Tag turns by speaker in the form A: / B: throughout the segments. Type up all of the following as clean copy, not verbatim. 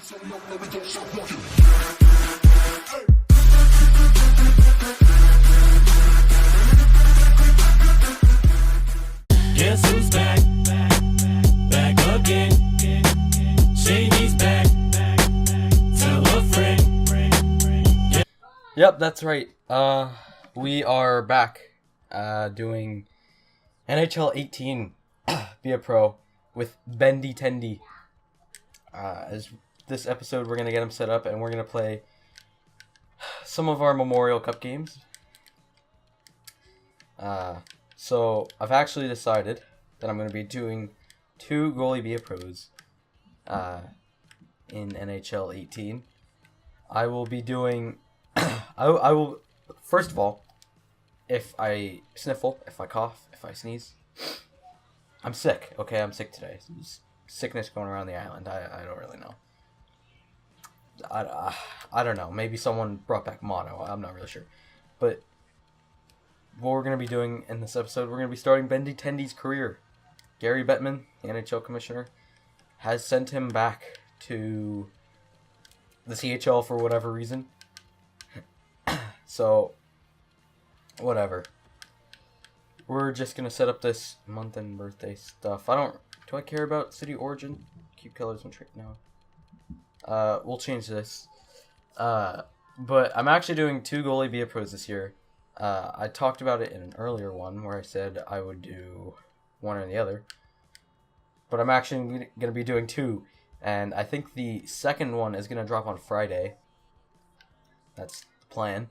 A: Guess who's back? Back again. Shady's back. Tell a friend.
B: Yep, that's right. We are back doing NHL 18 Be a Pro with Bendy Tendy. As this episode, we're going to get him set up and we're going to play some of our Memorial Cup games. So I've actually decided that I'm going to be doing 2 Goalie Be a Pros in NHL 18. I will be doing... I will... First of all, if I sniffle, if I cough, if I sneeze, I'm sick. Okay, I'm sick today. There's sickness going around the island. I don't really know. I don't know. Maybe someone brought back mono. I'm not really sure. But what we're going to be doing in this episode, we're going to be starting Bendy Tendy's career. Gary Bettman, the NHL commissioner, has sent him back to the CHL for whatever reason. So, whatever. We're just going to set up this month and birthday stuff. Do I care about city origin? Keep colors and trick now. We'll change this. But I'm actually doing 2 Goalie Be a Pros this year. I talked about it in an earlier one where I said I would do one or the other. But I'm actually going to be doing 2. And I think the second one is going to drop on Friday. That's the plan.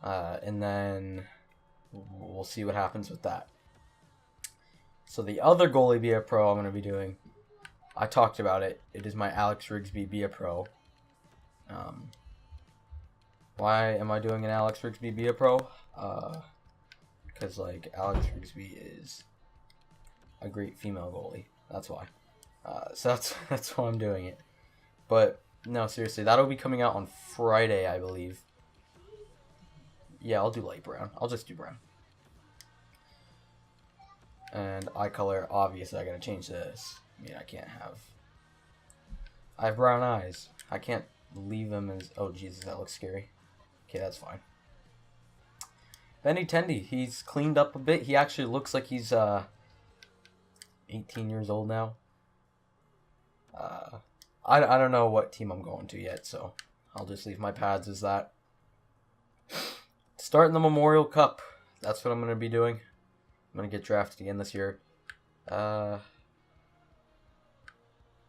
B: And then we'll see what happens with that. So the other Goalie Be a Pro I'm going to be doing, I talked about it. It is my Alex Rigsby Be a Pro. Why am I doing an Alex Rigsby Be a Pro? Because like Alex Rigsby is a great female goalie. That's why. So that's why I'm doing it. But no, seriously, that'll be coming out on Friday, I believe. Yeah, I'll do light brown. I'll just do brown. And eye color, obviously, I gotta change this. I mean, I have brown eyes. I can't leave them as... Oh, Jesus, that looks scary. Okay, that's fine. Bendy Tendy, he's cleaned up a bit. He actually looks like he's 18 years old now. I don't know what team I'm going to yet, so I'll just leave my pads as that. Starting the Memorial Cup. That's what I'm going to be doing. I'm going to get drafted again this year.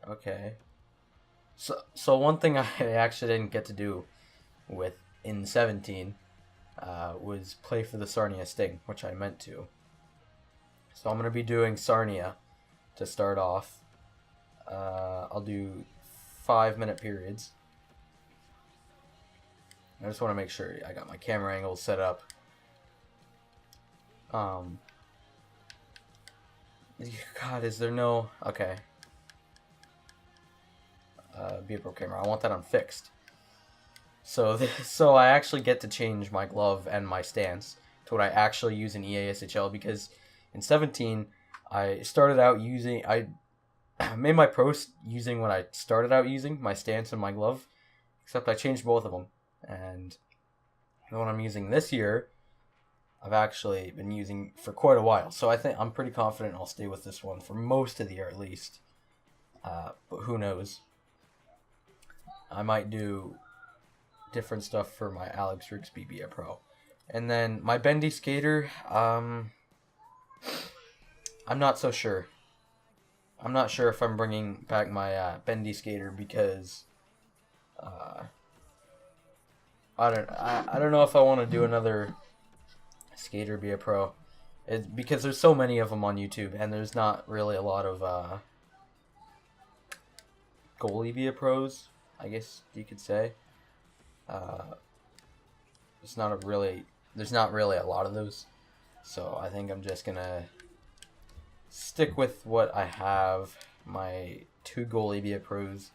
B: Okay. So one thing I actually didn't get to do with in 17 was play for the Sarnia Sting, which I meant to. So I'm going to be doing Sarnia to start off. I'll do 5-minute periods. I just want to make sure I got my camera angle set up. God, is there no... Okay. Be a Pro camera. I want that unfixed. So I actually get to change my glove and my stance to what I actually use in EASHL, because in 17, I started out using... I made my pro using what I started out using, my stance and my glove, except I changed both of them. And the one I'm using this year, I've actually been using for quite a while. So I think I'm pretty confident I'll stay with this one for most of the year at least. But who knows? I might do different stuff for my Alex Rigsby Be a Pro. And then my Bendy Skater, I'm not so sure. I'm not sure if I'm bringing back my Bendy Skater because... I don't know if I want to do another Skater Be a Pro. Because there's so many of them on YouTube, and there's not really a lot of Goalie Be a Pros, I guess you could say. There's not really a lot of those. So I think I'm just gonna stick with what I have. My 2 Goalie Be a Pros.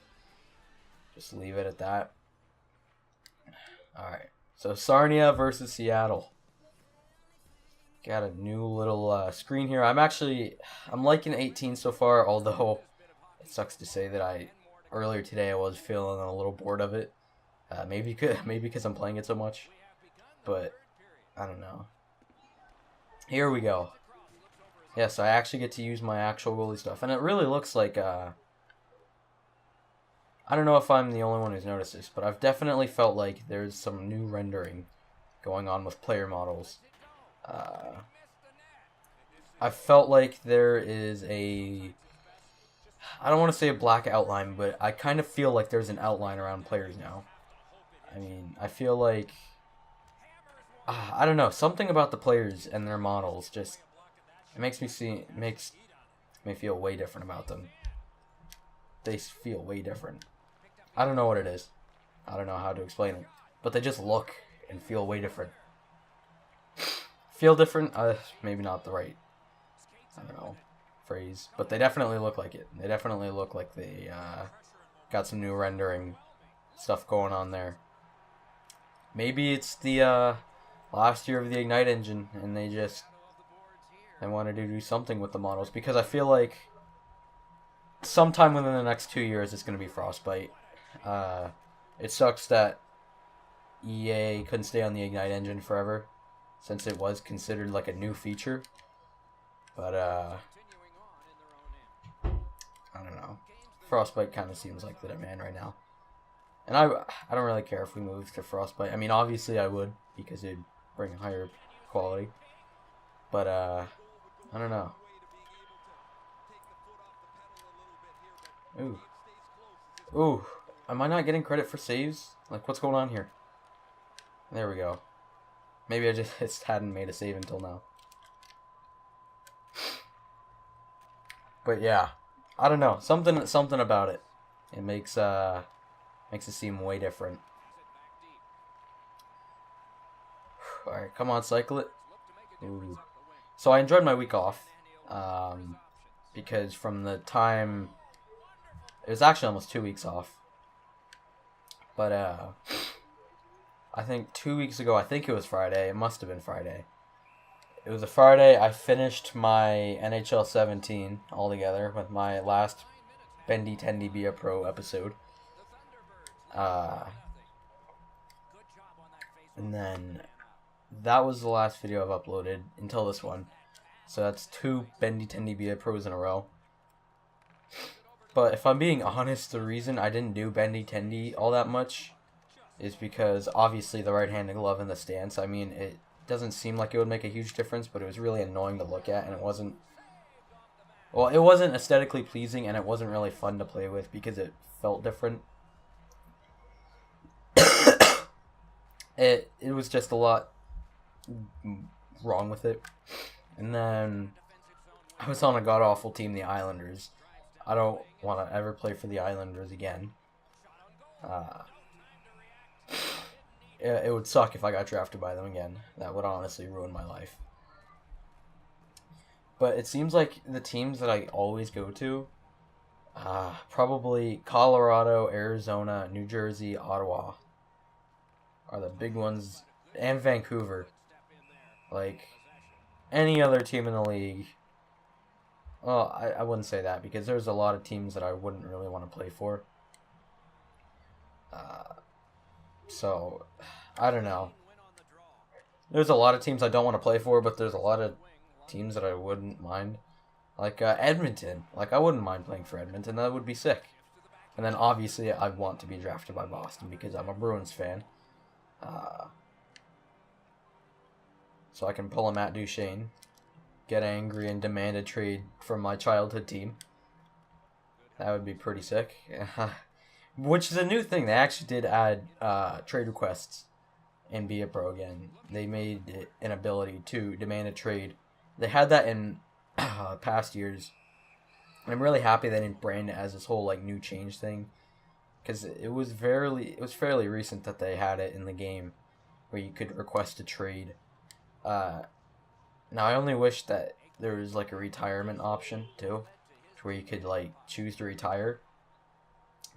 B: Just leave it at that. Alright, so Sarnia versus Seattle. Got a new little screen here. I'm liking 18 so far, although it sucks to say that I earlier today I was feeling a little bored of it. Maybe because I'm playing it so much, but I don't know. Here we go. Yeah, so I actually get to use my actual goalie stuff, and it really looks like I don't know if I'm the only one who's noticed this, but I've definitely felt like there's some new rendering going on with player models. I felt like there is I don't want to say a black outline, but I kind of feel like there's an outline around players now. I mean, I feel like, I don't know, something about the players and their models just, it makes me feel way different about them. They feel way different. I don't know what it is. I don't know how to explain it, but they just look and feel way different. Feel different? Maybe not the right, I don't know, phrase, but they definitely look like it. They definitely look like they got some new rendering stuff going on there. Maybe it's the last year of the Ignite engine, and they wanted to do something with the models, because I feel like sometime within the next 2 years it's going to be Frostbite. It sucks that EA couldn't stay on the Ignite engine forever, since it was considered like a new feature. But I don't know. Frostbite kind of seems like the demand right now. And I don't really care if we move to Frostbite. I mean, obviously I would, because it'd bring higher quality. But I don't know. Ooh. Ooh. Am I not getting credit for saves? Like, what's going on here? There we go. Maybe I just hadn't made a save until now. But yeah, I don't know. Something about it. It makes it seem way different. All right, come on, cycle it. Ooh. So I enjoyed my week off, because from the time it was actually almost 2 weeks off. But I think 2 weeks ago, I think it was Friday. It must have been Friday. It was a Friday. I finished my NHL 17 altogether with my last Bendy Tendy Be a Pro episode. And then that was the last video I've uploaded until this one. So that's 2 Bendy Tendy Be a Pros in a row. But if I'm being honest, the reason I didn't do Bendy Tendy all that much is because obviously the right-handed glove in the stance, I mean, it doesn't seem like it would make a huge difference, but it was really annoying to look at, and it wasn't aesthetically pleasing, and it wasn't really fun to play with because it felt different. It was just a lot wrong with it. And then I was on a god-awful team, the Islanders. I don't want to ever play for the Islanders again. It would suck if I got drafted by them again. That would honestly ruin my life. But it seems like the teams that I always go to, probably Colorado, Arizona, New Jersey, Ottawa, are the big ones, and Vancouver. Like, any other team in the league. Well, I wouldn't say that, because there's a lot of teams that I wouldn't really want to play for. So, I don't know. There's a lot of teams I don't want to play for, but there's a lot of teams that I wouldn't mind. Like Edmonton. Like, I wouldn't mind playing for Edmonton. That would be sick. And then, obviously, I'd want to be drafted by Boston because I'm a Bruins fan. So I can pull a Matt Duchene, get angry, and demand a trade from my childhood team. That would be pretty sick. Which is a new thing. They actually did add trade requests in Be a Pro again. They made it an ability to demand a trade. They had that in past years. And I'm really happy they didn't brand it as this whole like new change thing, because it was fairly recent that they had it in the game where you could request a trade. Now I only wish that there was like a retirement option too, to where you could like choose to retire.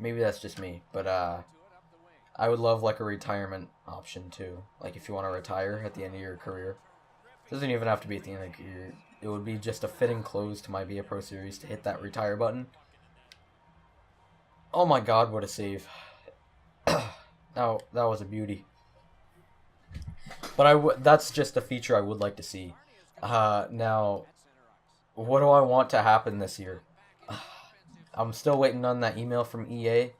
B: Maybe that's just me, but I would love like a retirement option too. Like if you want to retire at the end of your career, it doesn't even have to be at the end of the career. It would be just a fitting close to my Be a Pro series to hit that retire button. Oh my god, what a save. Now, that was a beauty. But that's just a feature I would like to see. Now, what do I want to happen this year? I'm still waiting on that email from EA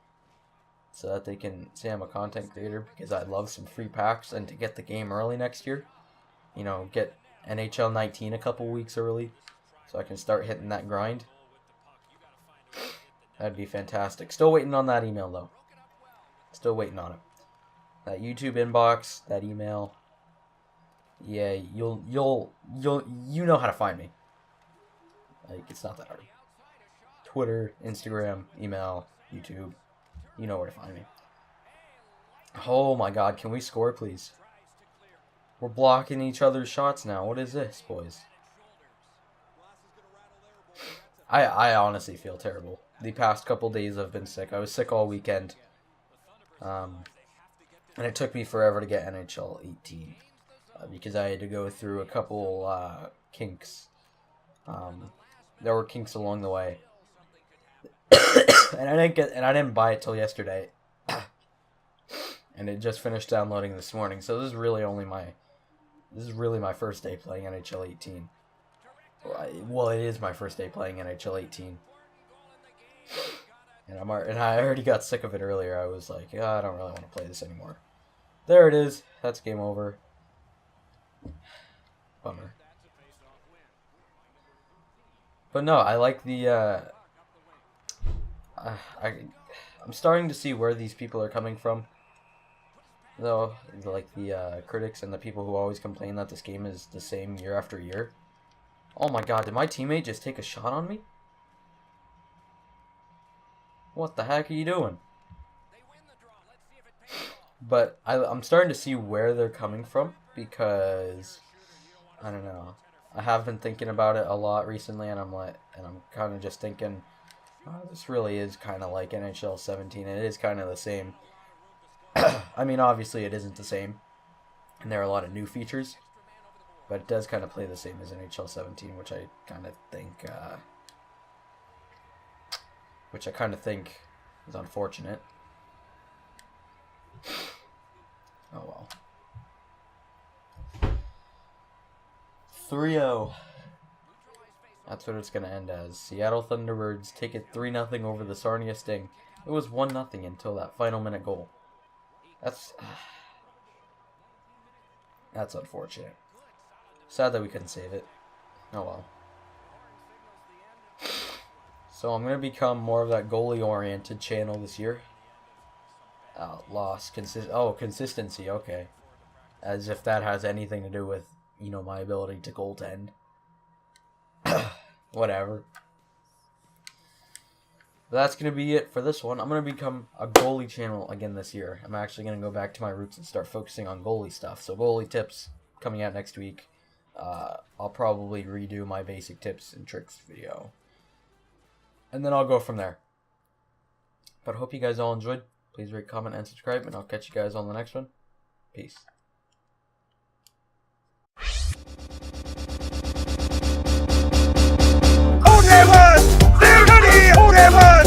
B: so that they can say I'm a content creator, because I'd love some free packs and to get the game early next year. You know, get NHL 19 a couple weeks early so I can start hitting that grind. That'd be fantastic. Still waiting on that email though. Still waiting on it. That YouTube inbox, that email. Yeah, you know how to find me. Like, it's not that hard. Twitter, Instagram, email, YouTube. You know where to find me. Oh my god, can we score, please? We're blocking each other's shots now. What is this, boys? I honestly feel terrible. The past couple days I've been sick. I was sick all weekend. And it took me forever to get NHL 18. Because I had to go through a couple kinks. There were kinks along the way. and I didn't buy it till yesterday. And it just finished downloading this morning. So this is really my first day playing NHL 18. Well, it is my first day playing NHL 18. And I already got sick of it earlier. I was like, oh, I don't really want to play this anymore. There it is. That's game over. Bummer. But no, I like the I'm starting to see where these people are coming from. Though, like the critics and the people who always complain that this game is the same year after year. Oh my god, did my teammate just take a shot on me? What the heck are you doing? But I'm starting to see where they're coming from, because I don't know. I have been thinking about it a lot recently, and I'm kind of just thinking, oh, this really is kind of like NHL 17. It is kind of the same. I mean, obviously it isn't the same, and there are a lot of new features, but it does kind of play the same as NHL 17, which I kind of think is unfortunate. Oh well. 3-0. That's what it's going to end as. Seattle Thunderbirds take it 3-0 over the Sarnia Sting. It was 1-0 until that final minute goal. That's unfortunate. Sad that we couldn't save it. Oh well. So I'm going to become more of that goalie-oriented channel this year. Consistency, okay. As if that has anything to do with, you know, my ability to goaltend. Whatever. But that's going to be it for this one. I'm going to become a goalie channel again this year. I'm actually going to go back to my roots and start focusing on goalie stuff. So goalie tips coming out next week. I'll probably redo my basic tips and tricks video. And then I'll go from there. But I hope you guys all enjoyed. Please rate, comment, and subscribe. And I'll catch you guys on the next one. Peace.
C: Whoever!